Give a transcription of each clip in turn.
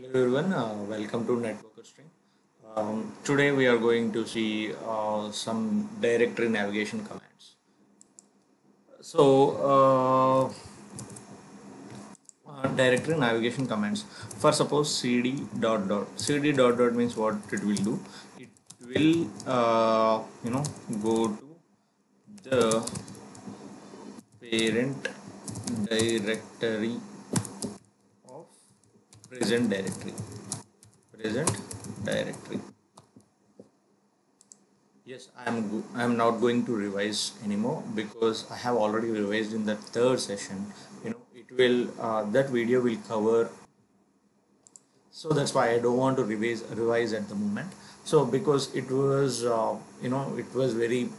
Hello everyone, welcome to Networker String. Today we are going to see some directory navigation commands. So, directory navigation commands. For suppose cd dot dot. Cd dot dot means what it will do. It will go to the parent directory of present directory. Present directory. Yes, I am not going to revise anymore because I have already revised in the third session. It will that video will cover, so that's why I don't want to revise at the moment. So because it was it was very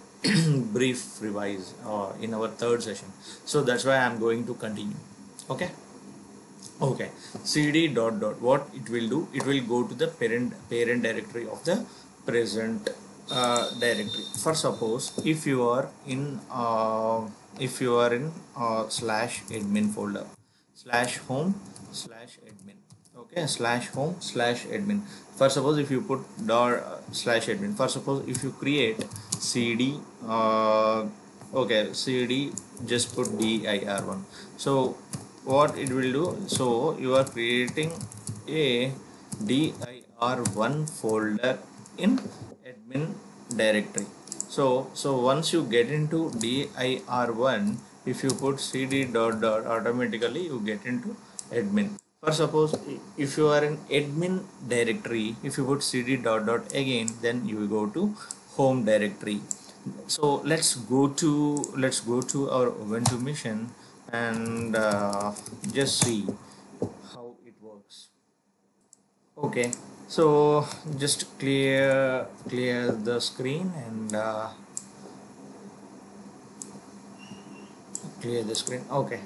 brief revise in our third session. So that's why I'm going to continue. Okay. Okay, cd dot dot, what it will do, it will go to the parent directory of the present directory. For suppose if you are in slash admin folder, slash home slash admin. Okay, slash home slash admin. For suppose if you put dot slash admin, for suppose if you create cd okay, cd, just put dir1. So what it will do, so you are creating a dir1 folder in admin directory. So once you get into dir1, if you put cd dot dot, automatically you get into admin. For suppose if you are in admin directory, if you put cd dot dot again, then you will go to home directory. So let's go to our Ubuntu mission and just see how it works. Okay, so just clear the screen and clear the screen. Okay,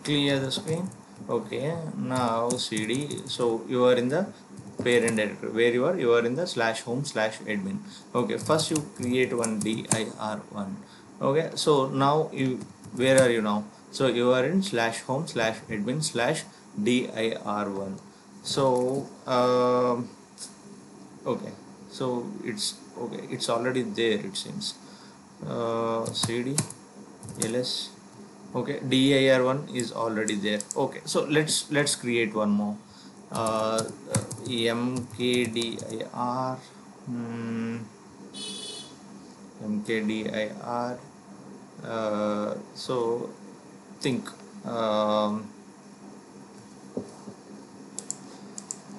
clear the screen. Okay, now cd, so you are in the parent directory where you are in the slash home slash admin. Okay, first you create one dir1. Okay, so now where are you now? So you are in slash home slash admin slash dir1. So okay, so it's already there, it seems. Cd ls. Okay, dir1 is already there. Okay, so let's create one more. mkdir mkdir so think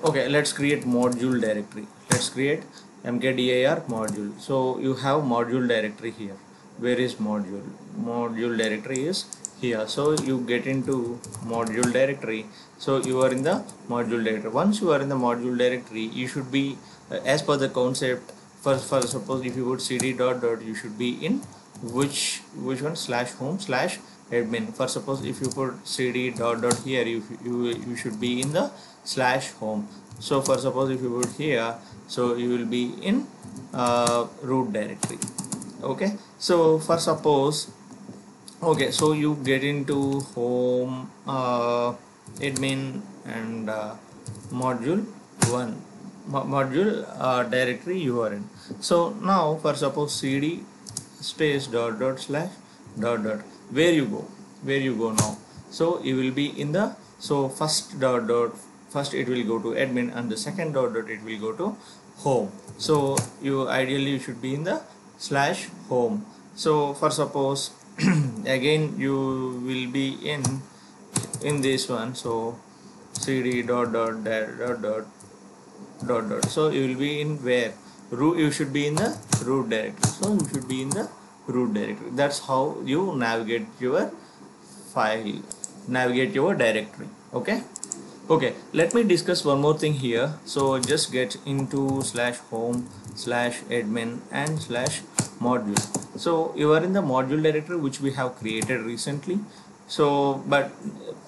okay, let's create module directory. Let's create mkdir module. So you have module directory here. Where is module directory is here. So you get into module directory. So you are in the module directory. Once you are in the module directory, you should be as per the concept. For suppose if you put cd dot dot, you should be in which one, slash home slash admin. For suppose if you put cd dot dot here, you should be in the slash home. So for suppose if you put here, so you will be in root directory. Okay, so for suppose, okay, so you get into home admin and module 1 module directory you are in. So now for suppose cd space dot dot slash dot dot, where you go now. So you will be in the, so first dot dot, first it will go to admin, and the second dot dot it will go to home. So you ideally should be in the slash home. So for suppose again you will be in this one. So cd dot dot dot dot dot dot, so you will be in where root, you should be in the root directory. So you should be in the root directory. That's how you navigate your file, navigate your directory. Okay, let me discuss one more thing here. So just get into slash home slash admin and slash module. So you are in the module directory which we have created recently. So but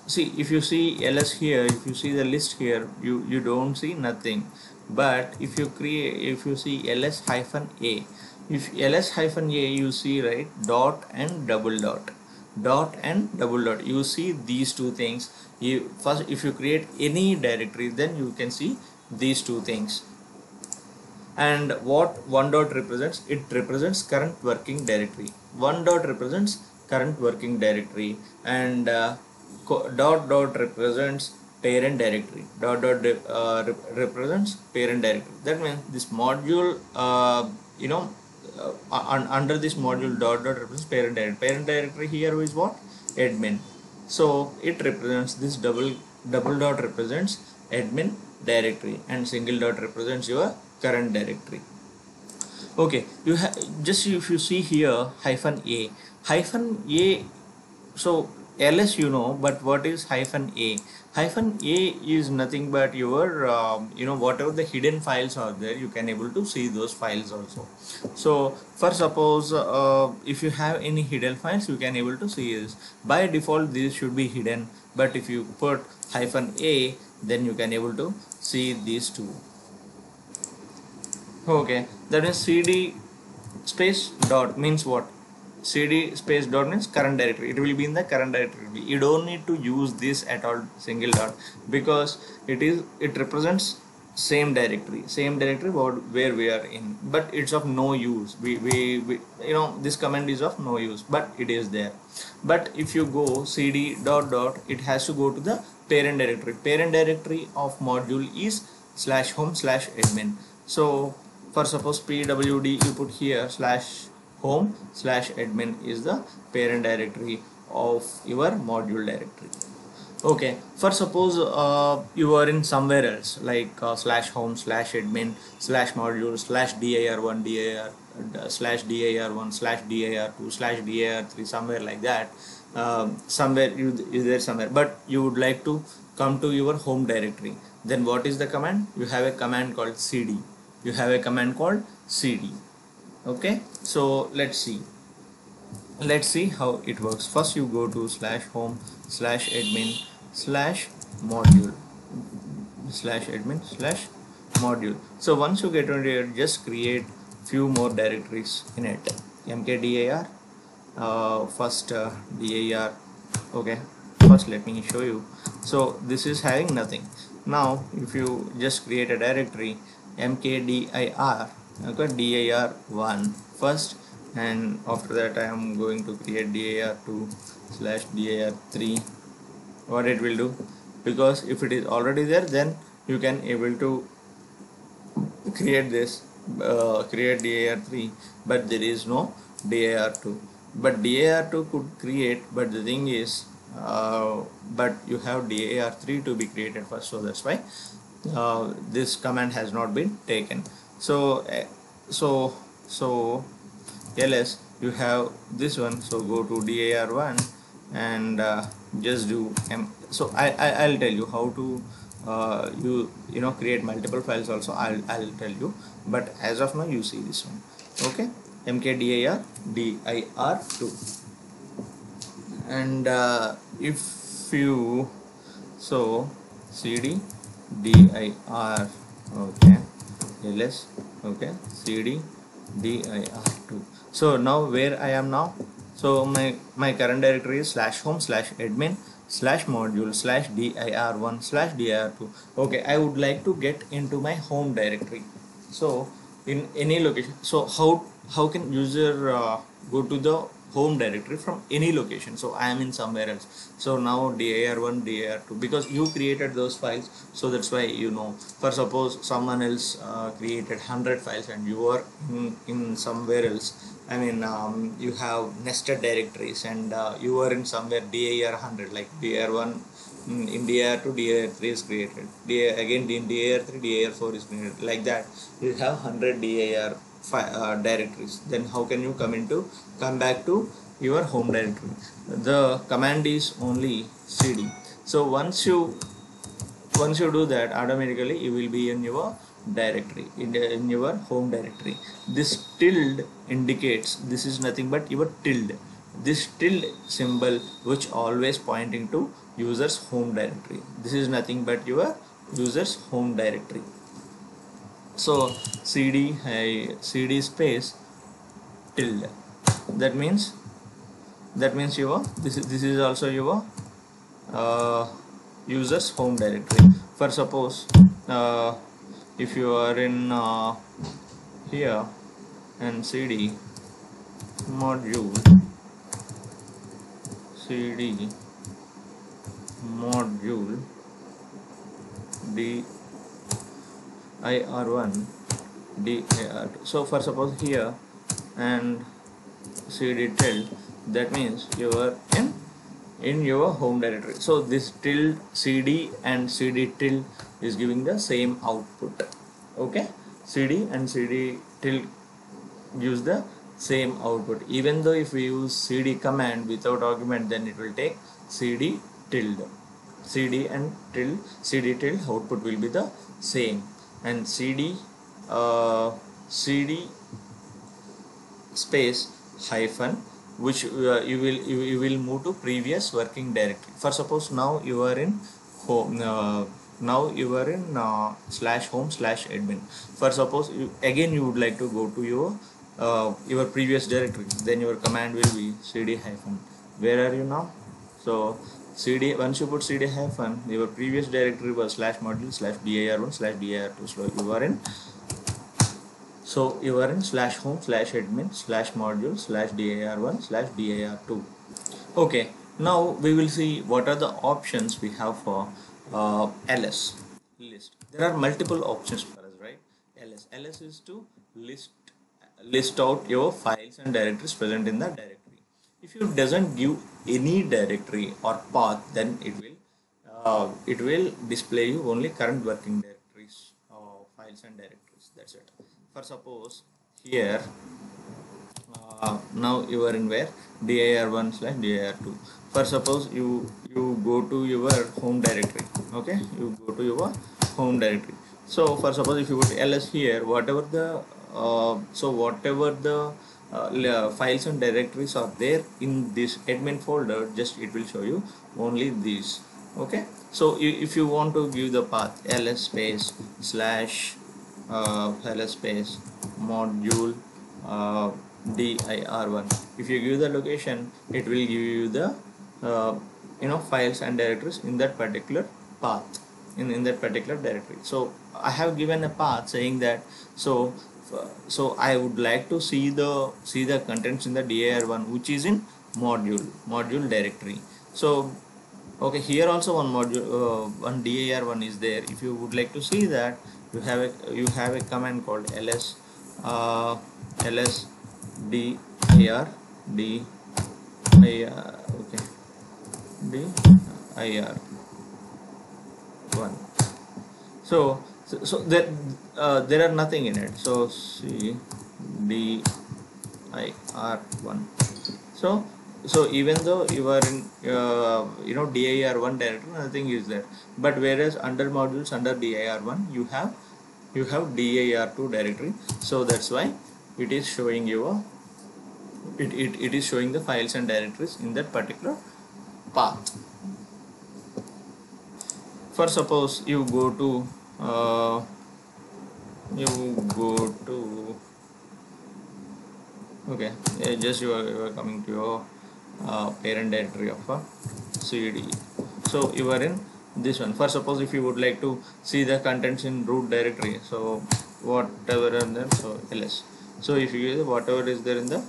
see, if you see ls here, if you see the list here, you don't see nothing. But if you see ls hyphen a, if ls hyphen a, you see, right, dot and double dot. dot and double dot. You see these two things. You first, if you create any directory, then you can see these two things. And what one dot represents? It represents current working directory. One dot represents current working directory, and dot dot represents parent directory. Dot dot represents parent directory. That means this module, under this module, dot dot represents parent directory. Parent directory here is what? Admin. So it represents this double dot represents admin directory, and single dot represents your current directory. Okay, you have just, if you see here, hyphen a. So ls you know, but what is hyphen a? Hyphen a is nothing but your whatever the hidden files are there, you can able to see those files also. So for suppose if you have any hidden files, you can able to see this. By default these should be hidden, but if you put hyphen a, then you can able to see these two. Okay, that is cd space dot means what? Cd space dot means current directory. It will be in the current directory. You don't need to use this at all, single dot, because it represents same directory where we are in, but it's of no use. We this command is of no use, but it is there. But if you go cd dot dot, it has to go to the parent directory. Parent directory of module is /home/admin. So for suppose pwd, you put here /home/admin is the parent directory of your module directory. Okay, for suppose you are in somewhere else, like /home/admin /module /dir1 dir /dir1 /dir2 /dir3, somewhere like that. Somewhere is there somewhere, but you would like to come to your home directory. Then what is the command? You have a command called cd. Okay, so let's see how it works. First you go to /home/admin /module. So once you get on here, just create few more directories in it. mkdir, first dir. Okay, first let me show you. So this is having nothing. Now if you just create a directory mkdir, okay, dir1 first, and after that I am going to create dir2/dir3. What it will do, because if it is already there, then you can able to create this, create dir3, but there is no dir2. But dir2 could create, but the thing is but you have dir3 to be created first, so that's why this command has not been taken. So ls, you have this one, so go to dir1 and just do so I'll tell you how to create multiple files also. I'll tell you, but as of now you see this one. Okay, mkdir dir2, and if you cd dir, okay, ls, okay, cd dir2. So now where I am now, so my current directory is /home/admin /module /dir1/dir2. okay, I would like to get into my home directory. So in any location, so how can user go to the home directory from any location? So I am in somewhere else, so now dir1 dir2, because you created those files, so that's why for suppose someone else created 100 files and you are in somewhere else. I mean you have nested directories, and you are in somewhere dir100, like dir1 in dir2 dir3 is created, again in dir3 dir4 is created, like that you have 100 dir directories. Then how can you come back to your home directory? The command is only cd. So once you do that, automatically you will be in your directory, in your home directory. This tilde indicates, this is nothing but your tilde, this tilde symbol which always pointing to user's home directory. This is nothing but your user's home directory. So cd space tilde, that means that means your this is also your user's home directory. For suppose if you are in here and cd module cd module dir1 dir2. So for suppose here and cd tilde, that means you are in your home directory. So this tilde cd and cd tilde is giving the same output. Okay, cd and cd tilde gives the same output. Even though if we use cd command without argument, then it will take cd tilde. Cd and tilde, cd tilde output will be the same, and cd cd space hyphen, which you will move to previous working directory. For suppose now you are in home, now you are in slash home slash admin. For suppose again you would like to go to your previous directory, then your command will be cd hyphen. Where are you now? So cd, once you put cd hyphen, your previous directory was slash module slash dir1 slash dir2. So you are in slash home slash admin slash module slash dir1 slash dir2. Okay, now we will see what are the options we have for ls list. There are multiple options for us, right? ls is to list out your files and directories present in the directory. If it doesn't give any directory or path, then it will display you only current working directories, files and directories. That's it. For suppose here now you are in where dir1 slash dir2. For suppose you go to your home directory. Okay, you go to your home directory. So for suppose if you put ls here, whatever the files and directories are there in this admin folder, just it will show you only these. Okay, so if you want to give the path ls space slash ls space module dir1, if you give the location, it will give you the files and directories in that particular path, in that particular directory. So I have given a path saying that so I would like to see the contents in the dir1 which is in module directory. So okay, here also one dir1 is there. If you would like to see that, you have a command called ls ls dir dir okay dir1. So that there are nothing in it. So see dir1. So even though you are in dir1 directory, nothing is there. But whereas under modules under dir1 you have dir2 directory. So that's why it is showing it is showing the files and directories in that particular path. For suppose you go to okay, just you are coming to your parent directory of a cd. So you are in this one. For suppose if you would like to see the contents in root directory, so whatever and then so ls. So if you use whatever is there in the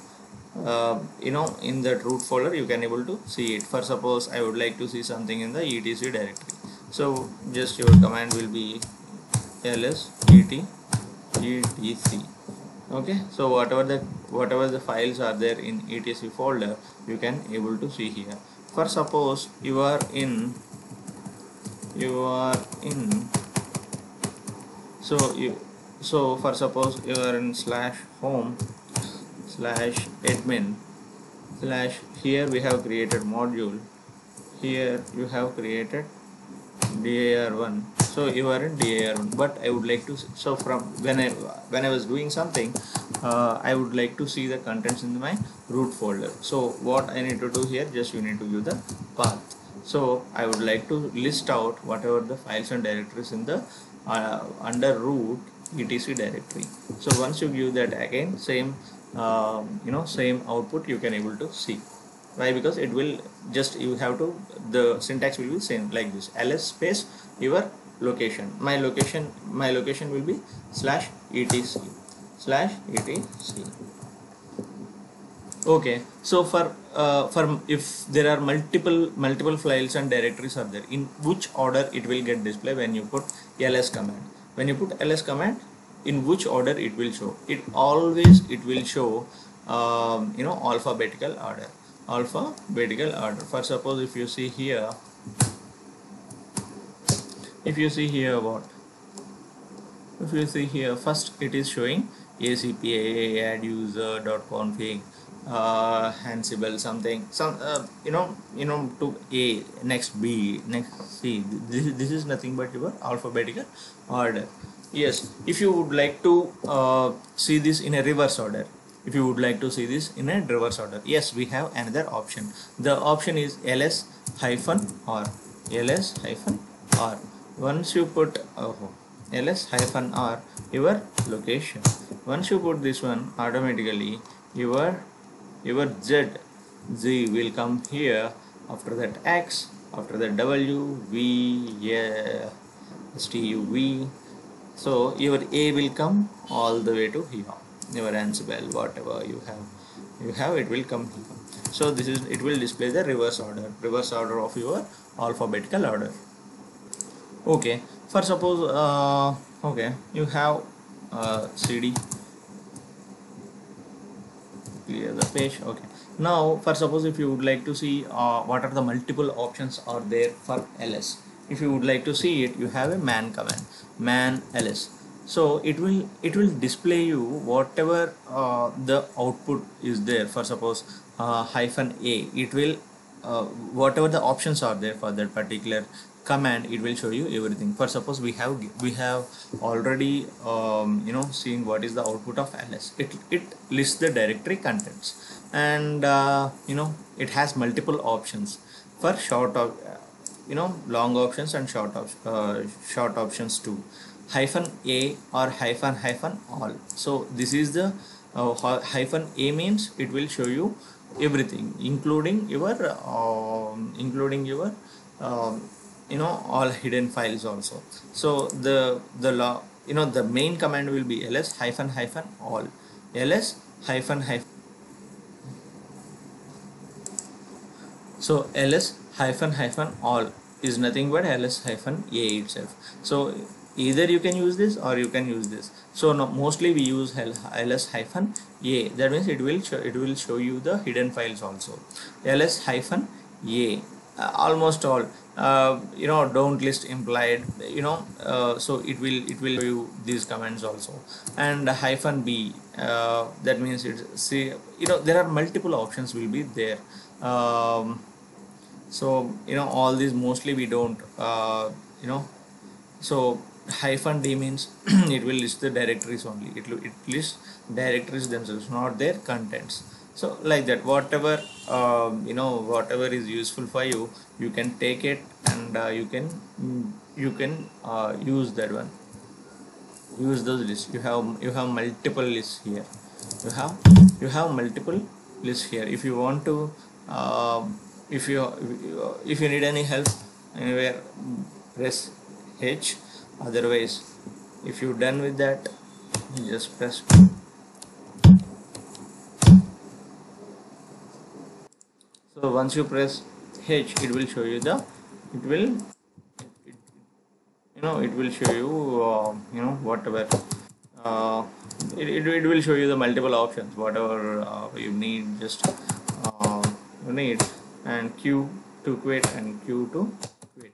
in that root folder, you can able to see it. For suppose I would like to see something in the etc directory, so just your command will be ls etc. Okay, so whatever the files are there in etc folder, you can able to see here. For suppose you are in so for suppose you are in slash home slash admin slash, here we have created module, here you have created dir1. So you are in dir1, but I would like to, so from when I was doing something, I would like to see the contents in my root folder. So what I need to do here, just you need to give the path. So I would like to list out whatever the files and directories in the under root etc directory. So once you give that, again same same output you can able to see. Why? Because it will just, you have to, the syntax will be same like this: ls space your location. My location will be /etc/etc. Okay, so for if there are multiple files and directories are there, in which order it will get display when you put ls command? When you put ls command, in which order it will show? It will show alphabetical order. For suppose if you see here what, if you see here, first it is showing ACPA add user.config Ansible something, to A, next B, next C. This is nothing but your alphabetical order. Yes, if you would like to see this in a reverse order, yes, we have another option. The option is ls hyphen r. Once you put ls hyphen r your location, once you put this one, automatically your z will come here, after that x, after that w, v, yeah, stuv. So your a will come all the way to here. Your Ansible, whatever you have, it will come here. So it will display the reverse order of your alphabetical order. Okay, for suppose okay, you have cd, clear the page. Okay, now for suppose if you would like to see what are the multiple options are there for ls, if you would like to see it, you have a man command, man ls. So it will display you whatever the output is there. For suppose hyphen a, it will whatever the options are there for that particular command, it will show you everything. For suppose we have already seen what is the output of ls. It lists the directory contents, and it has multiple options for long options and short options too. Hyphen a or hyphen all. So this is the hyphen a means it will show you everything, including your all hidden files also. So the main command will be ls hyphen all. ls hyphen hyphen So ls hyphen all is nothing but ls hyphen a itself. So either you can use this or you can use this. So no, mostly we use ls hyphen a. That means it will show you the hidden files also. ls hyphen a, almost all. Don't list implied. So it will show you these commands also. And hyphen b, that means there are multiple options will be there. So all these mostly we don't so hyphen d means it will list the directories only. It lists directories themselves, not their contents. So like that, whatever whatever is useful for you, you can take it, and you can use that one. Use those lists. You have multiple lists here. You have multiple lists here. If you want to if you need any help anywhere, press H. Otherwise, if you're done with that, just press. So once you press H, it will show you it will show you whatever it will show you the multiple options, whatever you need. Just you need, and Q to quit and Q to quit.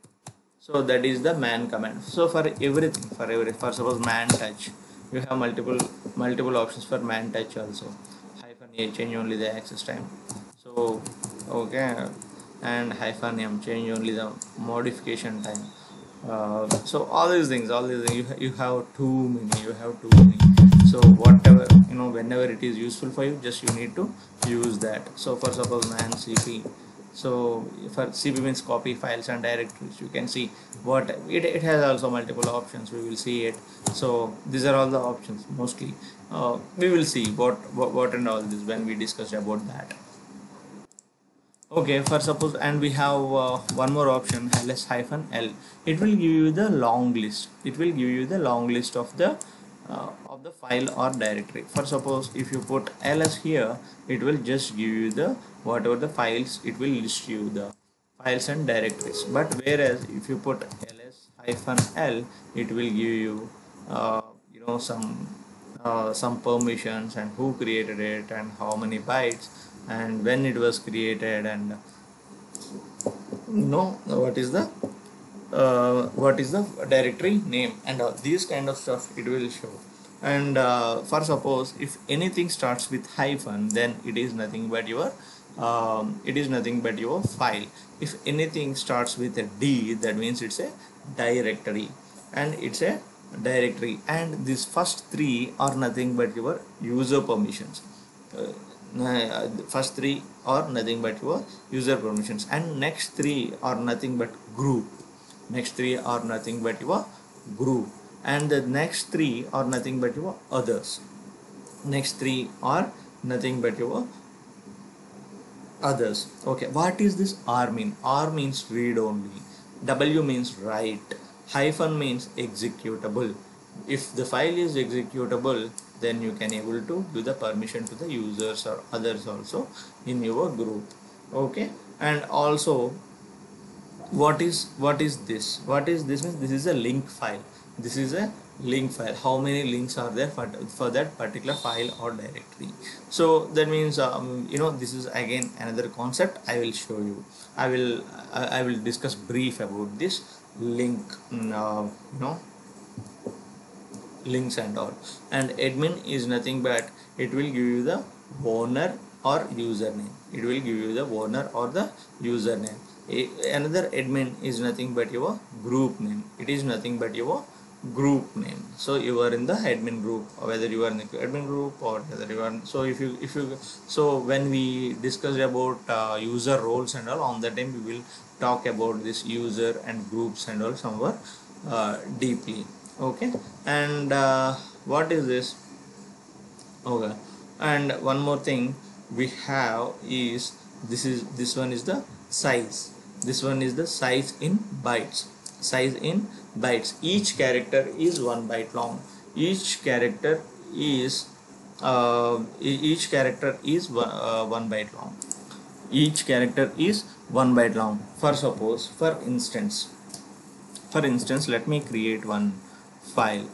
So that is the man command. So for everything, for suppose man touch, you have multiple options for man touch also. Hyphen a, change only the access time. So okay, and hyphen m, change only the modification time. So all these things you have too many. So whatever whenever it is useful for you, just you need to use that. So for suppose man cp, so for cp means copy files and directories. You can see what it has also multiple options. We will see it. So these are all the options mostly. We will see what and all this when we discuss about that. Okay, for suppose, and we have one more option, ls hyphen l. It will give you the long list. It will give you the long list of the file or directory. For suppose, if you put ls here, it will just give you the whatever the files. It will list you the files and directories. But whereas if you put ls hyphen l, it will give you you know some permissions and who created it and how many bytes and when it was created, and know what is the directory name, and these kind of stuff it will show. And for suppose if anything starts with hyphen, then it is nothing but your file. If anything starts with a d, that means it's a directory, and it's a directory, and these first three are nothing but your user permissions. First three are nothing but your user permissions, and next three are nothing but group. Next three are nothing but your group, and the next three are nothing but your others. Next three are nothing but your others. Okay, what is this r mean? R means read only, w means write, hyphen means executable. If the file is executable, then you can able to give the permission to the users or others also in your group. Okay, and also what is this? What is this? Means this is a link file. This is a link file. How many links are there for that particular file or directory? So that means this is again another concept I will show you. I will discuss brief about this link, links and all. And admin is nothing but it will give you the owner or username. It will give you the owner or the username. Another admin is nothing but your group name. It is nothing but your group name. So you are in the admin group, or whether you are in the admin group or whether you are. So if you so when we discussed about user roles and all, on that time we will talk about this user and groups and all somewhere deeply. Okay, and what is this? Okay, and one more thing we have is this one is the size. This one is the size in bytes. Size in bytes. Each character is 1 byte long. Each character is 1 byte long. Each character is 1 byte long. For instance, let me create one file.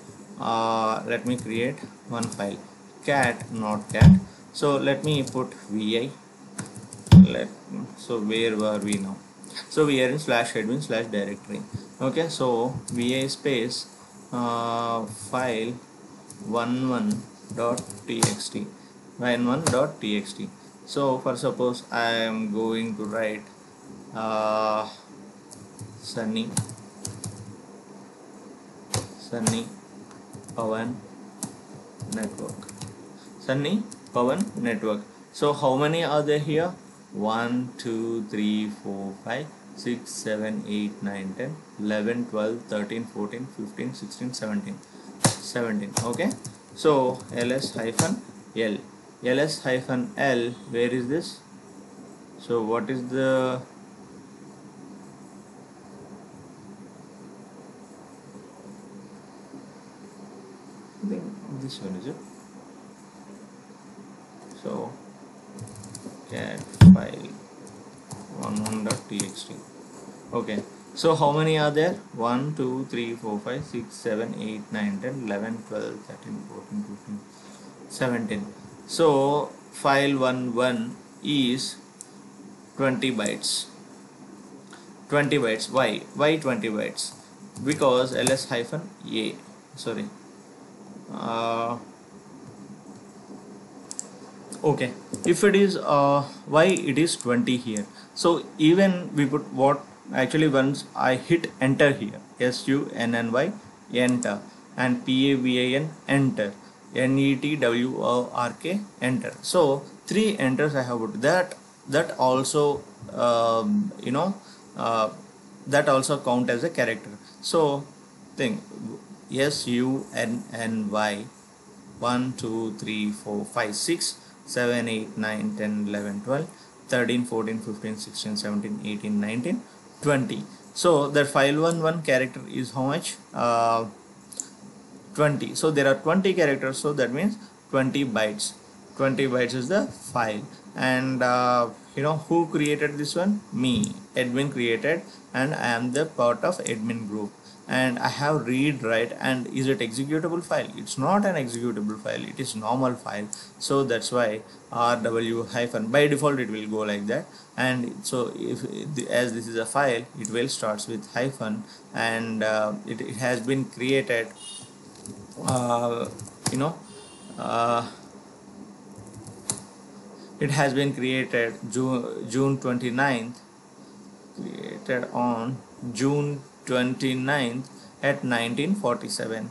Let me create one file, cat not cat. So let me put vi. So where were we now? So we are in /admin /directory. Okay, so vi space file 11.txt 11.txt. So for suppose I am going to write Sunny Pawan network. Sunny Pawan network. So how many are there here? 1 2 3 4 5 6 7 8 9 10 11 12 13 14 15 16 17 17. Okay, so ls hyphen l. Ls hyphen l, where is this? So what is the I think this one is it. So cat file 11.txt. Okay, so how many are there? 1 2 3 4 5 6 7 8 9 10 11 12 13 14 15 17. So file 1 is 20 bytes. 20 bytes. Why 20 bytes? Because ls hyphen a, sorry, okay, if it is why it is 20 here. So even we put what actually once I hit enter here, SUNNY enter, and PAVAN enter, NETWORK enter. So 3 enters I have put. That also that also count as a character. So think SUNNY 1 2 3 4 5 6 7 8 9 10 11 12 13, 14, 15, 16, 17, 18, 19, 20. So that file11 character is how much? 20. So there are 20 characters, so that means 20 bytes. 20 bytes is the file. And who created this one? Me, admin created, and I am the part of admin group, and I have read write. And is it executable file? It's not an executable file, it is normal file. So that's why rw hyphen, by default it will go like that. And so if as this is a file, it will starts with hyphen, and it has been created uh, you know uh, it has been created June 29th, created on June 29th at 1947.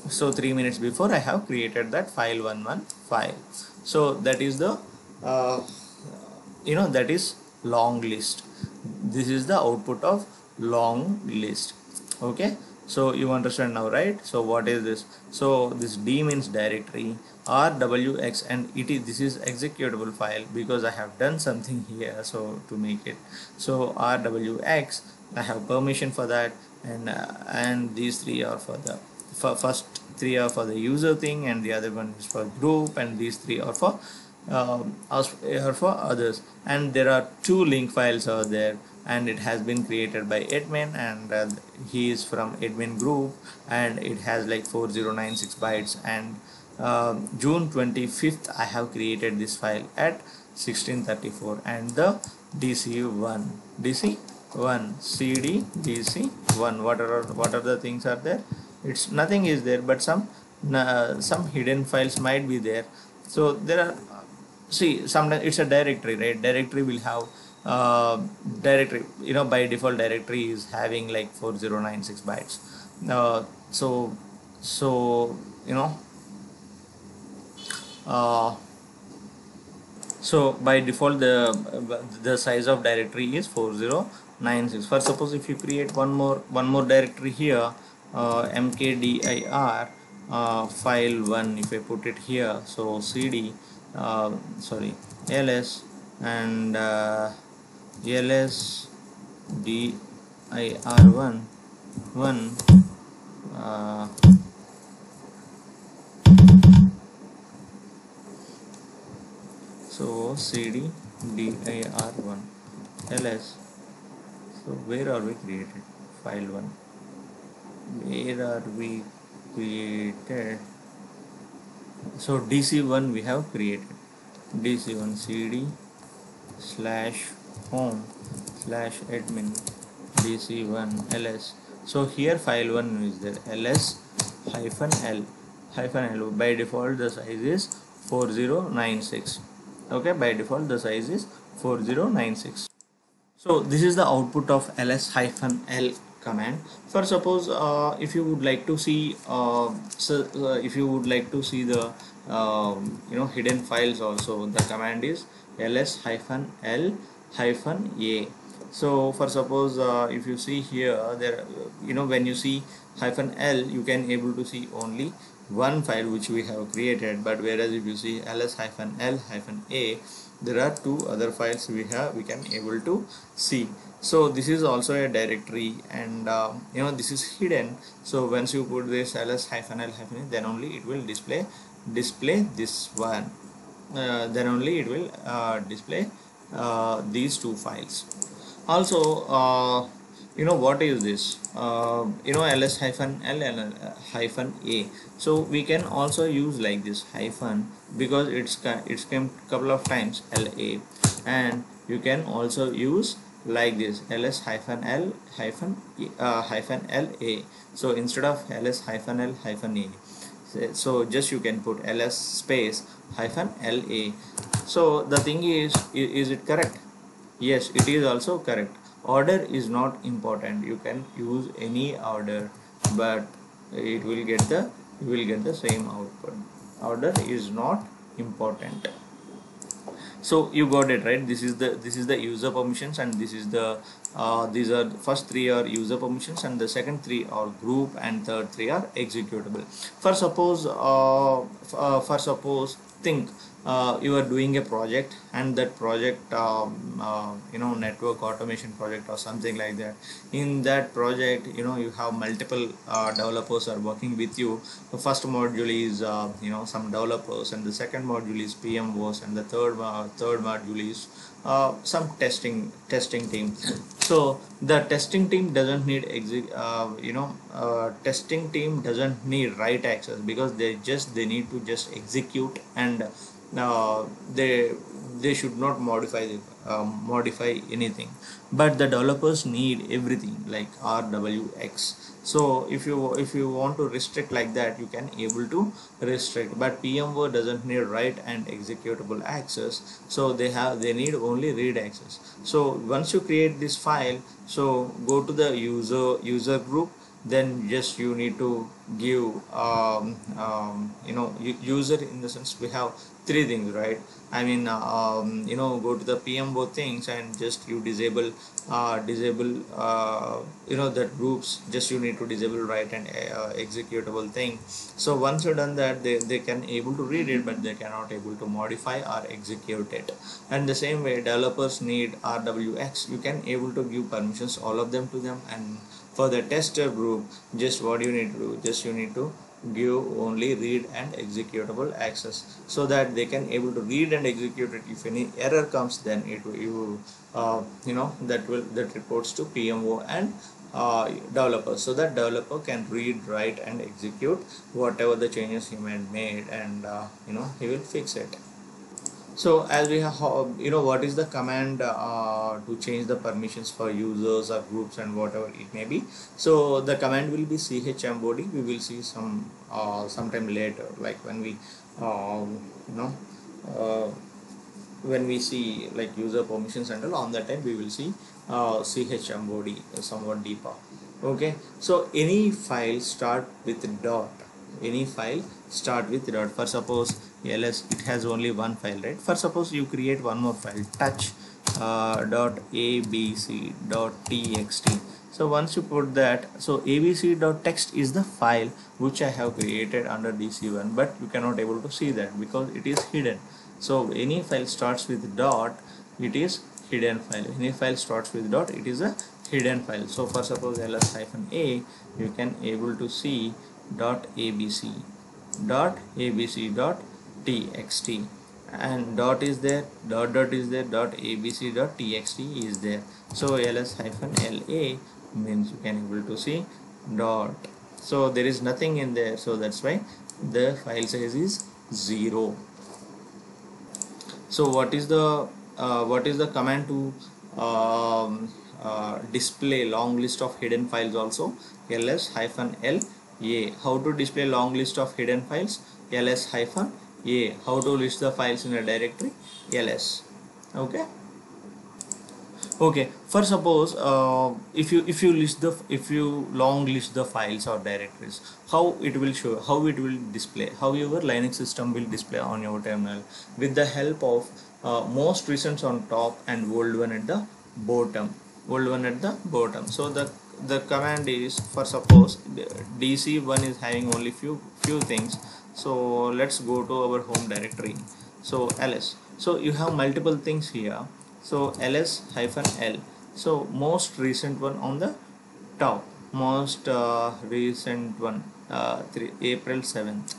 So 3 minutes before I have created that file11 file. So that is the uh, that is long list. This is the output of long list. Okay, so you understand now, right? So what is this? So this D means directory, rwx, and this is executable file, because I have done something here so to make it. So rwx, I have permission for that, and these three are for the first three are for the user thing, and the other one is for group, and these three are for others. And there are two link files are there, and it has been created by admin, and he is from admin group, and it has like 4096 bytes. And June 25th I have created this file at 1634, and the dc1 cd dc1, what are the things are there? It's nothing is there, but some hidden files might be there. So there are, see, sometimes it's a directory, right? Directory will have directory, by default directory is having like 4096 bytes. So uh, so by default the size of directory is 4096. For suppose if you create one more directory here, mkdir file1, if I put it here, so cd ls, and ls dir1 uh, so cd dir1 ls. So where are we created? File1, where are we created? So dc1 we have created, dc1 cd /home/admin dc1 ls. So here file1 is there, ls -l. By default the size is 4096. Okay, by default the size is 4096. So this is the output of ls-l command. For suppose if you would like to see the hidden files also, the command is ls-l-a. So for suppose if you see here, there when you see -l, you can able to see only one file which we have created, but whereas if you see ls-l-a, there are two other files we can able to see. So this is also a directory, and this is hidden. So once you put this ls-l-a, then only it will display this one, then only it will display these two files. Also what is this? ls-l-a. So we can also use like this hyphen, because it's came couple of times la, and you can also use like this ls-l-la. So instead of ls-l-a, so just you can put ls space -la. So the thing is it correct? Yes, it is also correct. Order is not important, you can use any order, but you will get the same output. Order is not important. So you got it, right? This is the user permissions, and this is the these are first three are user permissions, and the second three are group, and third three are executable. For suppose think you are doing a project, and that project network automation project or something like that. In that project, you have multiple developers are working with you. The first module is some developers, and the second module is PMOs, and the third module is some testing team. So the testing team doesn't need testing team doesn't need write access, because they need to just execute, and uh, they they should not modify anything. But the developers need everything like RWX. So if you want to restrict like that, you can able to restrict. But PMO doesn't need write and executable access, so they need only read access. So once you create this file, so go to the user group. Then just you need to give user, in the sense we have three things, right? I mean, go to the PMO things, and just you disable that groups. Just you need to disable write and executable thing. So once you've done that, they can able to read it, but they cannot able to modify or execute it. And the same way, developers need RWX. You can able to give permissions, all of them, to them. And for the tester group, just what you need to do, just you need to give only read and executable access, so that they can able to read and execute it. If any error comes, then it will that reports to PMO and developer, so that developer can read, write and execute whatever the changes he made, and he will fix it. So as we have, what is the command to change the permissions for users or groups and whatever it may be. So the command will be chmod. We will see sometime later, like when we uh, when we see like user permissions and all, on that time we will see chmod somewhat deeper. Okay, so any file start with dot. Any file start with dot. For suppose ls, it has only one file, right? For suppose you create one more file, touch dot abc dot txt. So once you put that, so abc.txt is the file which I have created under dc1, but you cannot able to see that because it is hidden. So any file starts with dot, it is hidden file. Any file starts with dot, it is a hidden file. So for suppose ls-a, you can able to see dot abc dot txt, and dot is there, dot is there, dot abc dot txt is there. So ls-la means you can able to see dot. So there is nothing in there, so that's why the file size is 0. So what is the command to display long list of hidden files also? ls-la. How to display long list of hidden files? ls-a. How to list the files in a directory? ls. Okay, for suppose if you long list the files or directories, how it will show, how it will display, how your Linux system will display on your terminal, with the help of most recent on top and old one at the bottom. So the command is, for suppose dc1 is having only few things. So let's go to our home directory. So ls, so you have multiple things here. So ls-l, so most recent one on the top, most recent one, April 7th,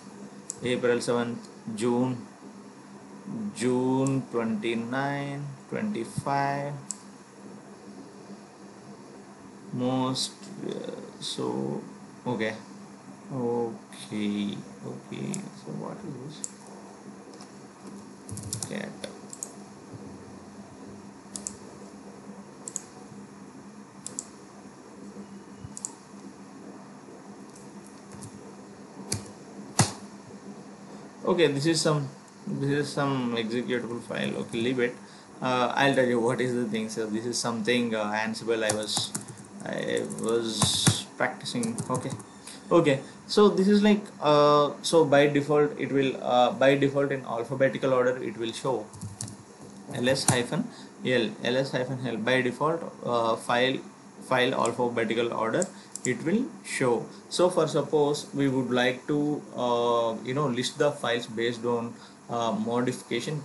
June 29, 25, most so okay. So what is this? Cat. Okay, this is some executable file. Okay, leave it. I'll tell you what is the thing. So this is something Ansible I was practicing. Okay, so this is like so by default it will in alphabetical order it will show ls-l. By default file alphabetical order it will show. So for suppose we would like to list the files based on modification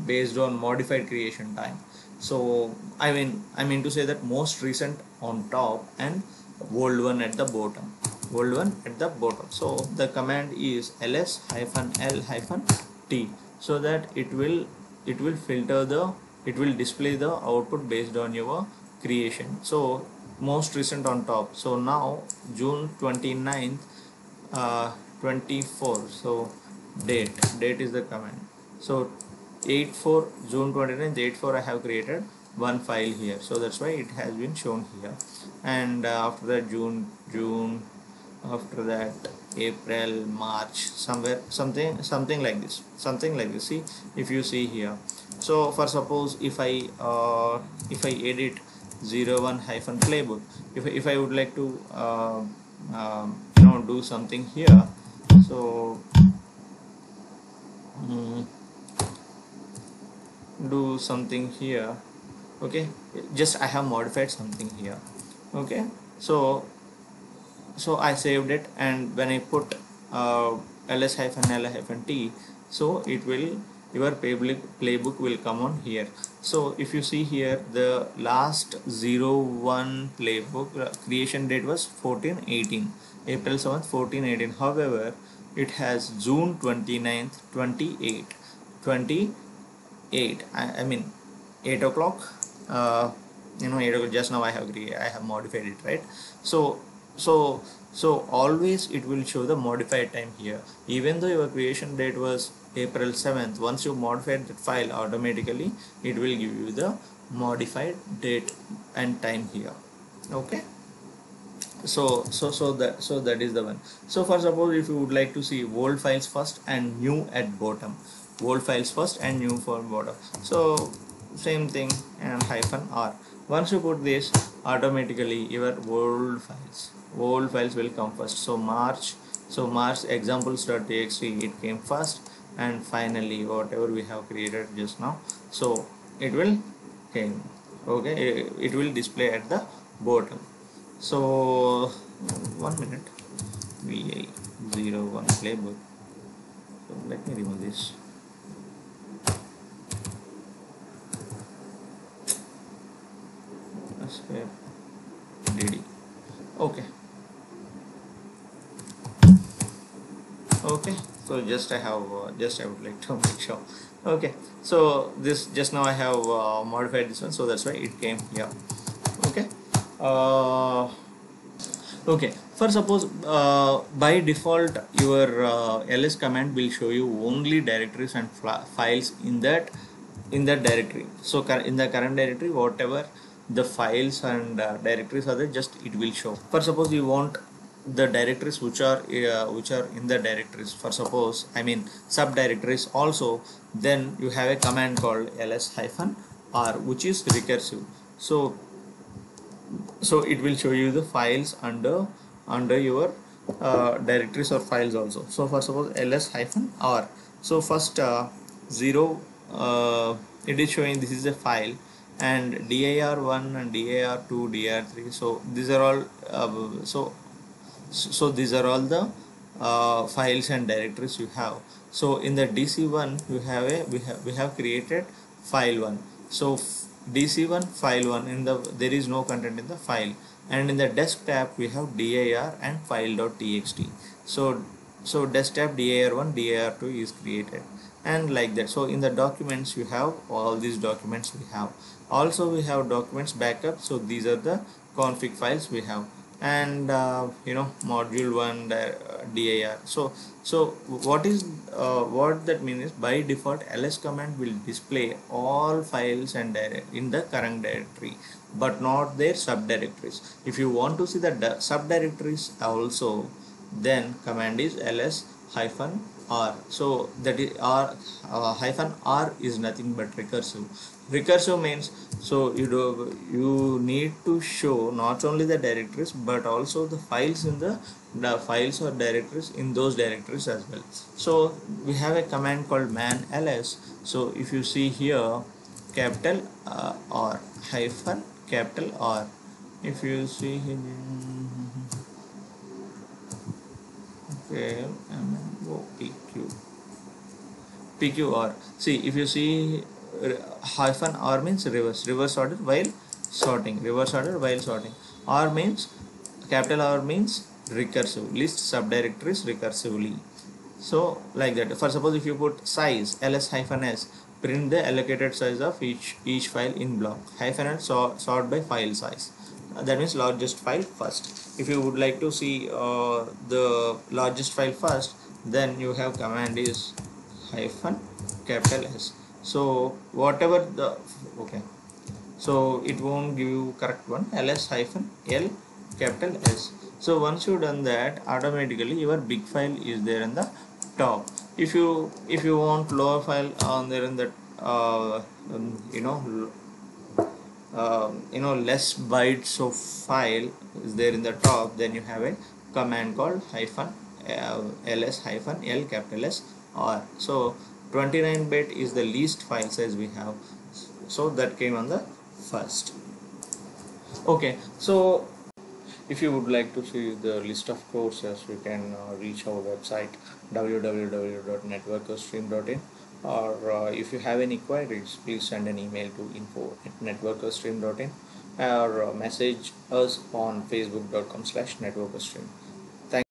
based on modified creation time. So I mean to say that most recent on top and old one at the bottom, so the command is ls hyphen l hyphen t, so that it will filter the, it will display the output based on your creation. So most recent on top, so now June 29th, 24, so date is the command. So 8/4 June 29th 8/4 I have created one file here, so that's why it has been shown here. And after that June, after that April, March, somewhere something like this, see, if you see here. So for suppose if I edit 01 hyphen playbook, if I would like to do something here. So mm, do something here. Okay, just I have modified something here. Okay, so I saved it, and when I put ls hyphen l hyphen t, so it will, your playbook will come on here. So if you see here, the last 01 playbook creation date was 14/18, April 7th 14/18. However, it has June 29th 28 I mean 8 o'clock, 8 o'clock. Just now I have modified it, right? So so so always it will show the modified time here, even though your creation date was April 7th. Once you modified that file, automatically it will give you the modified date and time here. Okay, so that is the one. So for suppose if you would like to see old files first and new at bottom, old files first and new for bottom, so same thing, and hyphen r. Once you put this, automatically your old files will come first. So March examples.txt, it came first, and finally whatever we have created just now, so it will came. Okay, it will display at the bottom. So 1 minute, va01 playbook. So let me remove this. Escape dd. Okay, so just I would like to make sure. Okay, so this just now I have modified this one, so that's why it came here. Okay, okay, for suppose by default your ls command will show you only directories and files in that directory. So in the current directory, whatever the files and directories are there, just it will show. For suppose you want the directories which are in the directories, for suppose subdirectories also, then you have a command called ls hyphen r, which is recursive. So it will show you the files under your directories or files also. So for suppose ls hyphen r, so first 0, it is showing this is a file, and dir1 and dir2 dir3, so these are all so these are all the files and directories you have. So in the dc1 you have we have created file 1. So dc1 file 1, in the there is no content in the file, and in the desk tab we have dir and file.txt. So desk tab dir1 dir2 is created, and like that. So in the documents you have all these documents we have. Also we have documents backup, so these are the config files we have, and module 1 dir. So what that means is, by default ls command will display all files and in the current directory, but not their subdirectories. If you want to see the subdirectories also, then command is ls hyphen r. So that is r, hyphen r is nothing but recursive. Recursive means, so you need to show not only the directories but also the files in the files or directories in those directories as well. So we have a command called man ls. So if you see here, capital R hyphen capital R, if you see here, okay, MOPQ, PQR. See, if you see hyphen R means reverse order while sorting, reverse order while sorting. R means, capital R means recursive, list subdirectories recursively. So like that. For suppose if you put size ls hyphen s, print the allocated size of each file in block. Hyphen n sort by file size. That means largest file first. If you would like to see the largest file first, then you have command is hyphen capital S. So whatever the, okay, so it won't give you correct one, ls hyphen l capital S. So once you done that, automatically your big file is there in the top. If you want lower file on there in the you know less bytes of file is there in the top, then you have a command called hyphen ls hyphen l capital S R. So 29-bit is the least file size we have, so that came on the first. Okay, so if you would like to see the list of courses, you can reach our website www.networkerstream.in, or if you have any queries, please send an email to info@networkerstream.in, or message us on facebook.com/networkerstream.